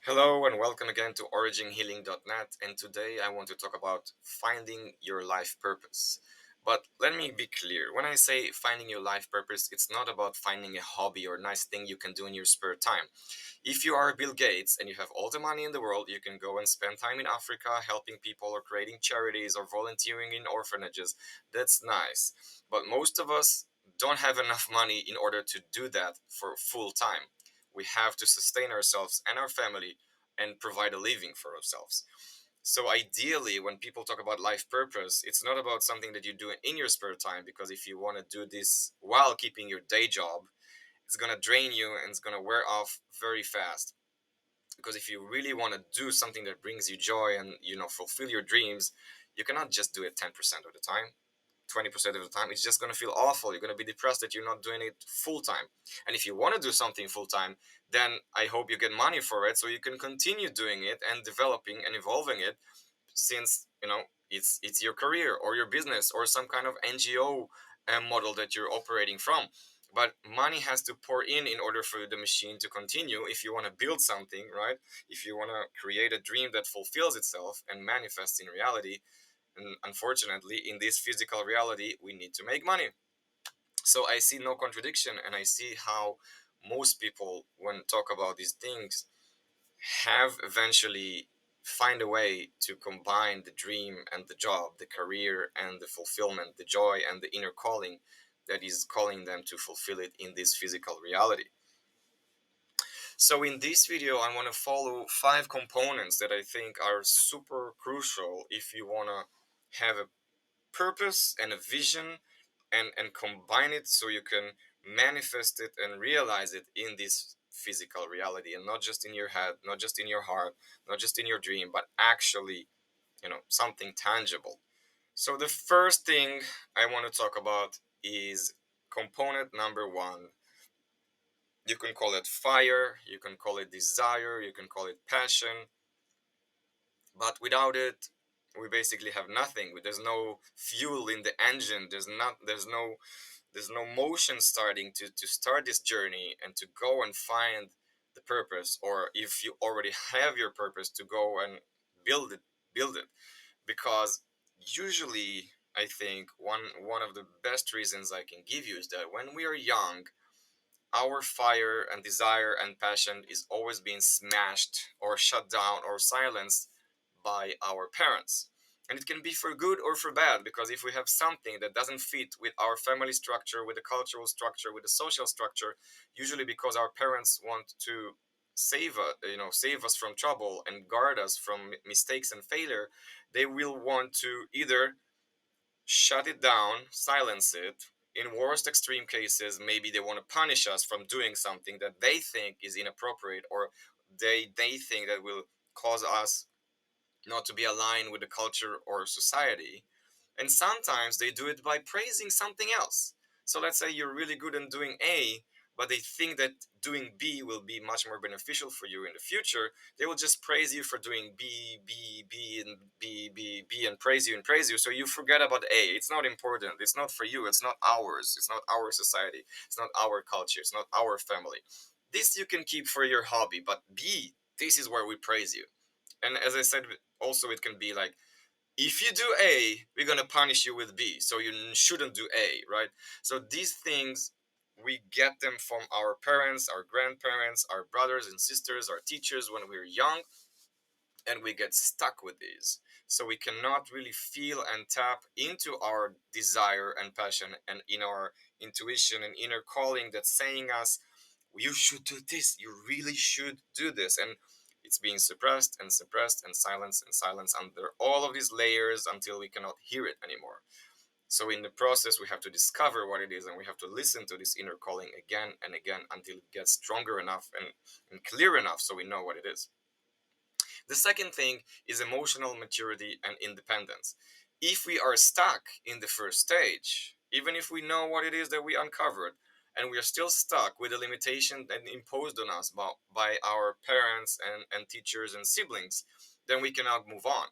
Hello and welcome again to originhealing.net, and today I want to talk about finding your life purpose. But let me be clear, when I say finding your life purpose, it's not about finding a hobby or nice thing you can do in your spare time. If you are Bill Gates and you have all the money in the world, you can go and spend time in Africa helping people or creating charities or volunteering in orphanages. That's nice. But most of us don't have enough money in order to do that for full time. We have to sustain ourselves and our family and provide a living for ourselves. So ideally, when people talk about life purpose, it's not about something that you do in your spare time, because if you want to do this while keeping your day job, it's going to drain you and it's going to wear off very fast. Because if you really want to do something that brings you joy and fulfill your dreams, you cannot just do it 10% of the time. 20% of the time it's just going to feel awful. You're going to be depressed that you're not doing it full time. And if you want to do something full time, then I hope you get money for it so you can continue doing it and developing and evolving it, since it's your career or your business or some kind of NGO model that you're operating from. But money has to pour in order for the machine to continue. If you want to build something, right, if you want to create a dream that fulfills itself and manifests in reality, and unfortunately in this physical reality we need to make money. So I see no contradiction, and I see how most people, when talk about these things, have eventually find a way to combine the dream and the job, the career and the fulfillment, the joy and the inner calling that is calling them to fulfill it in this physical reality. So in this video I want to follow 5 components that I think are super crucial if you want to have a purpose and a vision, and combine it so you can manifest it and realize it in this physical reality, and not just in your head, not just in your heart, not just in your dream, but actually something tangible. So the first thing I want to talk about is component number 1. You can call it fire, you can call it desire, you can call it passion, but without it we basically have nothing. There's no fuel in the engine. There's no motion starting to start this journey and to go and find the purpose, or if you already have your purpose, to go and build it. Because usually I think one of the best reasons I can give you is that when we are young, our fire and desire and passion is always being smashed or shut down or silenced by our parents. And it can be for good or for bad, because if we have something that doesn't fit with our family structure, with the cultural structure, with the social structure, usually because our parents want to save us from trouble and guard us from mistakes and failure, they will want to either shut it down, silence it. In worst extreme cases, maybe they want to punish us from doing something that they think is inappropriate, or they think that will cause us not to be aligned with the culture or society. And sometimes they do it by praising something else. So let's say you're really good in doing A, but they think that doing B will be much more beneficial for you in the future. They will just praise you for doing B, B, B, and B, B, B, and praise you and praise you. So you forget about A. It's not important. It's not for you. It's not ours. It's not our society. It's not our culture. It's not our family. This you can keep for your hobby, but B, this is where we praise you. And as I said, also it can be like, if you do A, we're gonna punish you with B, so you shouldn't do A, right? So these things, we get them from our parents, our grandparents, our brothers and sisters, our teachers when we're young, and we get stuck with these. So we cannot really feel and tap into our desire and passion and in our intuition and inner calling that's saying us, you should do this, you really should do this. And it's being suppressed and suppressed and silenced under all of these layers until we cannot hear it anymore. So in the process we have to discover what it is, and we have to listen to this inner calling again and again until it gets stronger enough and clear enough so we know what it is. The second thing is emotional maturity and independence. If we are stuck in the first stage, even if we know what it is that we uncovered, and we are still stuck with the limitation that imposed on us by our parents and teachers and siblings, then we cannot move on.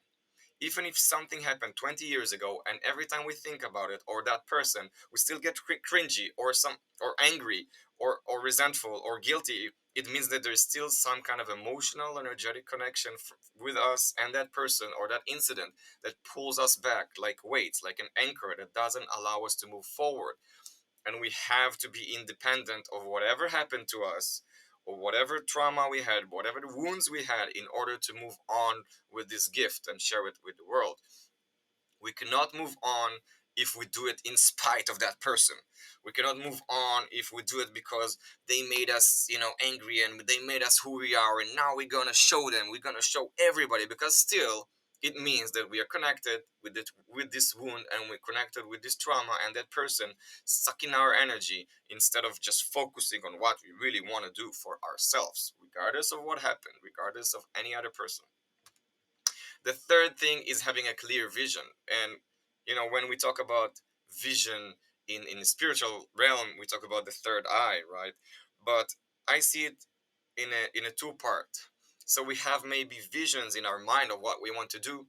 Even if something happened 20 years ago, and every time we think about it or that person, we still get cringy or angry or resentful or guilty, it means that there's still some kind of emotional energetic connection with us and that person or that incident that pulls us back like weights, like an anchor that doesn't allow us to move forward. And we have to be independent of whatever happened to us or whatever trauma we had, whatever the wounds we had, in order to move on with this gift and share it with the world. We cannot move on if we do it in spite of that person. We cannot move on if we do it because they made us, angry, and they made us who we are, and now we're gonna show them, we're gonna show everybody, because still it means that we are connected with this wound, and we're connected with this trauma and that person sucking our energy instead of just focusing on what we really want to do for ourselves, regardless of what happened, regardless of any other person. The third thing is having a clear vision. And when we talk about vision in the spiritual realm, we talk about the third eye, right? But I see it in a two part. So we have maybe visions in our mind of what we want to do,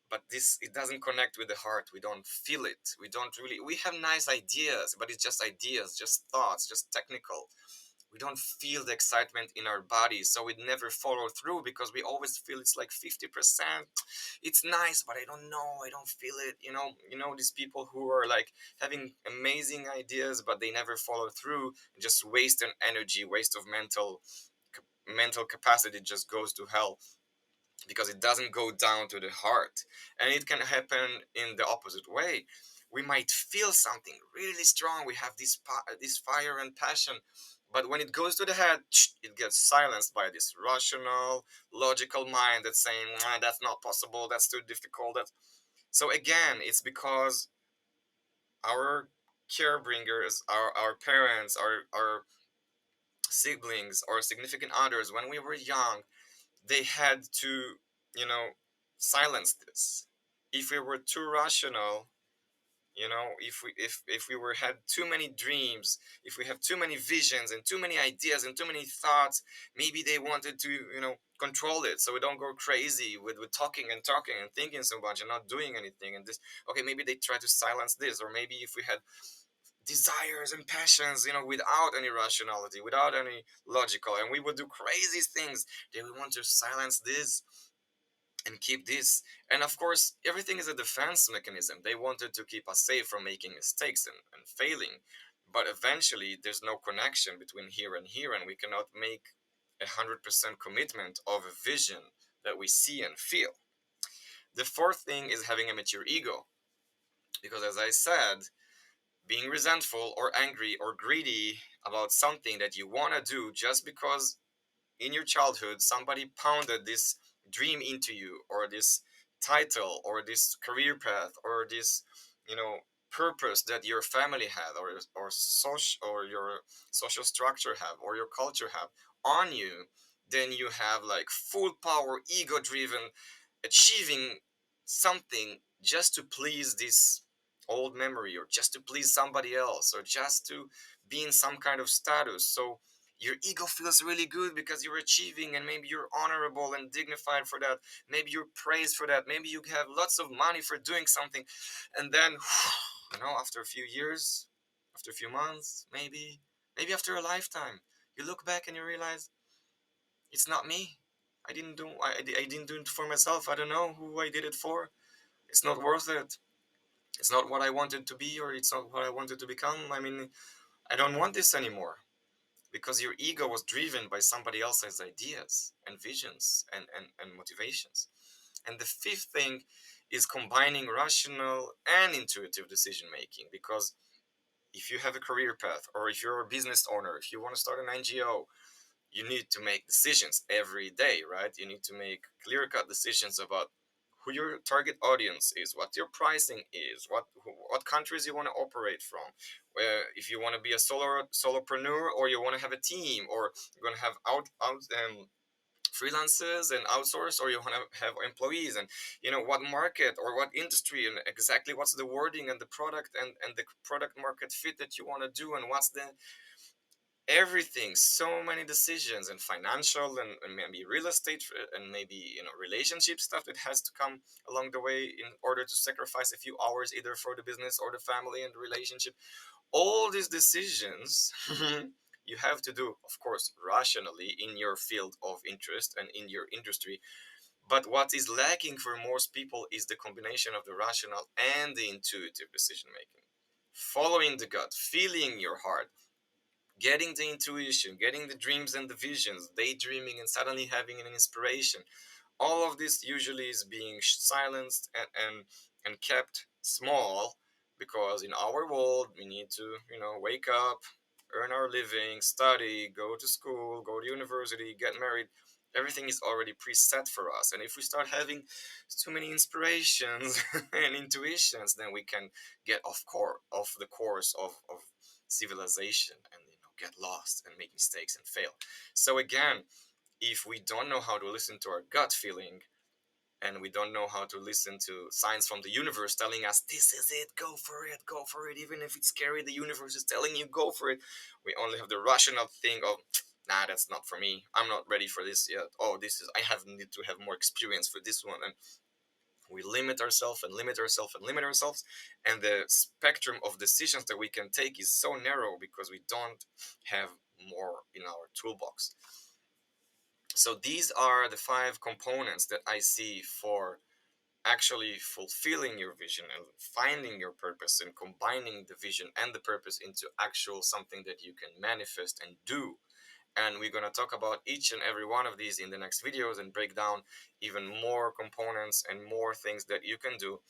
but this, it doesn't connect with the heart. We don't feel it. We don't really, we have nice ideas, but it's just ideas, just thoughts, just technical. We don't feel the excitement in our bodies, so we never follow through because we always feel it's like 50%. It's nice, but I don't know, I don't feel it. These people who are like having amazing ideas, but they never follow through, just waste an energy, waste of mental capacity, just goes to hell because it doesn't go down to the heart. And it can happen in the opposite way. We might feel something really strong, we have this fire and passion, but when it goes to the head, it gets silenced by this rational, logical mind that's saying, "Nah, that's not possible, that's too difficult." So again, it's because our care bringers, our parents, our siblings, or significant others, when we were young, they had to, you know, silence this. If we were too rational, if we were had too many dreams, if we have too many visions and too many ideas and too many thoughts, maybe they wanted to, control it so we don't go crazy with talking and talking and thinking so much and not doing anything. And this, okay, maybe they try to silence this. Or maybe if we had desires and passions, without any rationality, without any logical, and we would do crazy things, they would want to silence this and keep this. And of course, everything is a defense mechanism. They wanted to keep us safe from making mistakes and failing. But eventually, there's no connection between here and here, and we cannot make 100% commitment of a vision that we see and feel. The fourth thing is having a mature ego. Because as I said, being resentful or angry or greedy about something that you want to do just because in your childhood somebody pounded this dream into you, or this title, or this career path, or this, you know purpose that your family had, or your social structure have, or your culture have on you, then you have like full power, ego driven, achieving something just to please this old memory, or just to please somebody else, or just to be in some kind of status. So your ego feels really good because you're achieving, and maybe you're honorable and dignified for that. Maybe you're praised for that. Maybe you have lots of money for doing something. And then, after a few years, after a few months, maybe after a lifetime, you look back and you realize it's not me. I didn't do it for myself. I don't know who I did it for. It's not worth it. It's not what I wanted to be, or it's not what I wanted to become. I mean, I don't want this anymore, because your ego was driven by somebody else's ideas and visions and motivations. And the fifth thing is combining rational and intuitive decision making. Because if you have a career path, or if you're a business owner, if you want to start an NGO, you need to make decisions every day, right? You need to make clear cut decisions about who your target audience is, what your pricing is, what countries you want to operate from, where if you want to be a solopreneur, or you want to have a team, or you're going to have out freelancers and outsource, or you want to have employees, and what market or what industry, and exactly what's the wording and the product and the product market fit that you want to do, and what's the everything, so many decisions, and financial, and maybe real estate, and maybe, relationship stuff that has to come along the way in order to sacrifice a few hours either for the business or the family and the relationship. All these decisions you have to do, of course, rationally in your field of interest and in your industry. But what is lacking for most people is the combination of the rational and the intuitive decision making, following the gut, feeling your heart, getting the intuition, getting the dreams and the visions, daydreaming and suddenly having an inspiration. All of this usually is being silenced and kept small, because in our world we need to, wake up, earn our living, study, go to school, go to university, get married. Everything is already preset for us, and if we start having too many inspirations and intuitions, then we can get off the course of civilization, and get lost and make mistakes and fail. So again, if we don't know how to listen to our gut feeling, and we don't know how to listen to signs from the universe telling us this is it, go for it, even if it's scary, the universe is telling you go for it. We only have the rational thing of, nah, that's not for me, I'm not ready for this yet, oh, this is, I have need to have more experience for this one. And we limit ourselves and limit ourselves and limit ourselves, and the spectrum of decisions that we can take is so narrow because we don't have more in our toolbox. So these are the five components that I see for actually fulfilling your vision and finding your purpose, and combining the vision and the purpose into actual something that you can manifest and do. And we're going to talk about each and every one of these in the next videos and break down even more components and more things that you can do